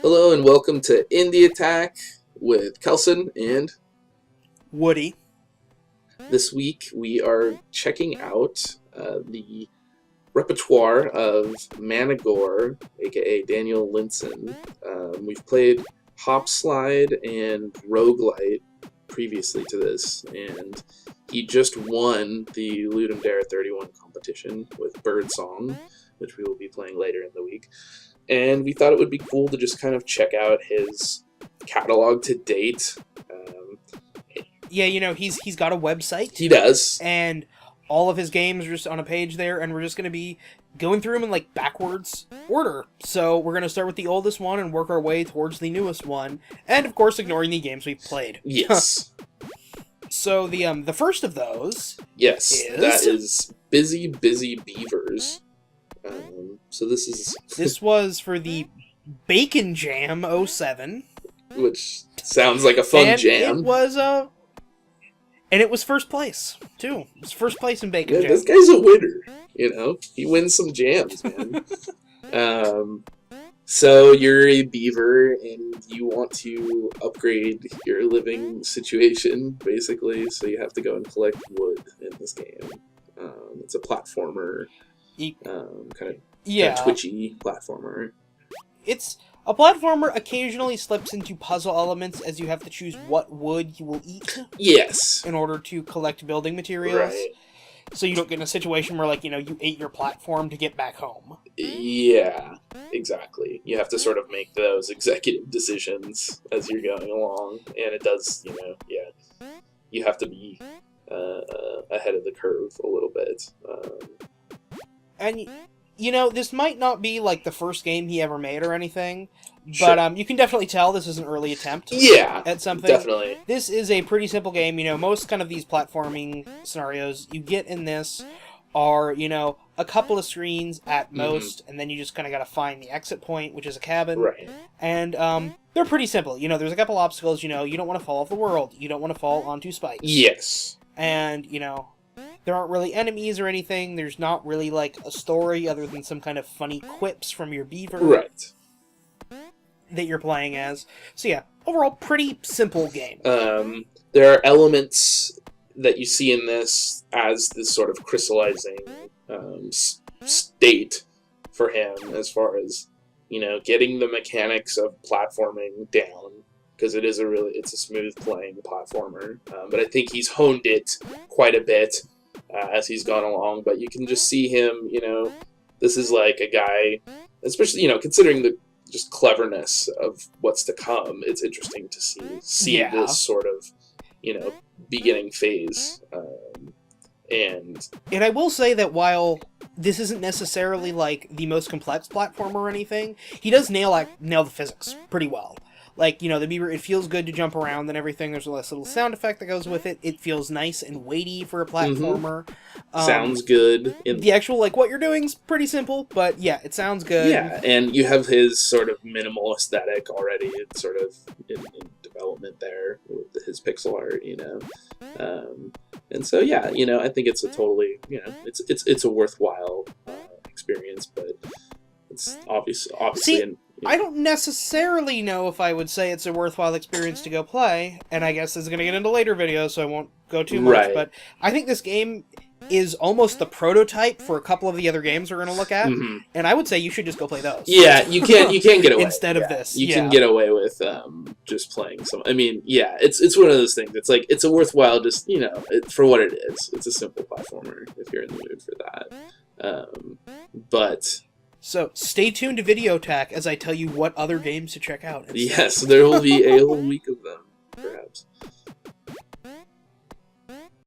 Hello and welcome to Indie Attack with Kelson, and Woody. this week we are checking out the repertoire of Managore, aka Daniel Linson. We've played Hop Slide and Roguelite previously to this, and he just won the Ludum Dare 31 competition with Birdsong, which we will be playing later in the week. And we thought it would be cool to just kind of check out his catalog to date. Yeah, he's got a website. He does. And all of his games are just on a page there, and we're just going to be going through them in, backwards order. So we're going to start with the oldest one and work our way towards the newest one. And, of course, ignoring the games we've played. Yes. So the first of those that is Busy Beavers. So this is... This was for the Bacon Jam 07. Which sounds like a fun jam. And it was first place, too. It was first place in Bacon Jam. This guy's a winner, He wins some jams, man. So you're a beaver, and you want to upgrade your living situation, basically. So you have to go and collect wood in this game. It's a platformer, kind of twitchy platformer. It's a platformer occasionally slips into puzzle elements as you have to choose what wood you will eat. Yes. In order to collect building materials. Right. So you don't get in a situation where, you ate your platform to get back home. Yeah, exactly. You have to sort of make those executive decisions as you're going along. And it does, you have to be ahead of the curve a little bit. And... this might not be, the first game he ever made or anything, Sure. but you can definitely tell this is an early attempt at something. Definitely. This is a pretty simple game. Most kind of these platforming scenarios you get in this are, a couple of screens at most, and then you just kind of got to find the exit point, which is a cabin. Right. And they're pretty simple. There's a couple obstacles. You don't want to fall off the world. You don't want to fall onto spikes. Yes. And, there aren't really enemies or anything. There's not really, a story other than some kind of funny quips from your beaver. Right. That you're playing as. So, yeah, overall, pretty simple game. There are elements that you see in this as this sort of crystallizing state for him as far as, getting the mechanics of platforming down. Because it's a smooth playing platformer. But I think he's honed it quite a bit as he's gone along. But you can just see him, this is like a guy, especially, considering the just cleverness of what's to come. It's interesting to see this sort of, beginning phase. And I will say that while this isn't necessarily, the most complex platformer or anything, he does nail the physics pretty well. The beaver, it feels good to jump around and everything. There's a nice little sound effect that goes with it. It feels nice and weighty for a platformer. Sounds good. The actual, what you're doing is pretty simple, but yeah, it sounds good. Yeah, and you have his sort of minimal aesthetic already. It's sort of in development there with his pixel art, And so, yeah, I think it's a totally, it's a worthwhile experience, but it's obviously... I don't necessarily know if I would say it's a worthwhile experience to go play, and I guess this is going to get into later videos, so I won't go too much, but I think this game is almost the prototype for a couple of the other games we're going to look at, and I would say you should just go play those. Yeah, you can't get away. Instead of this. You can get away with just playing some... I mean, yeah, it's one of those things. It's it's a worthwhile, just, for what it is. It's a simple platformer, if you're in the mood for that. But... So, stay tuned to Video Attack as I tell you what other games to check out. Yes, there will be a whole week of them, perhaps.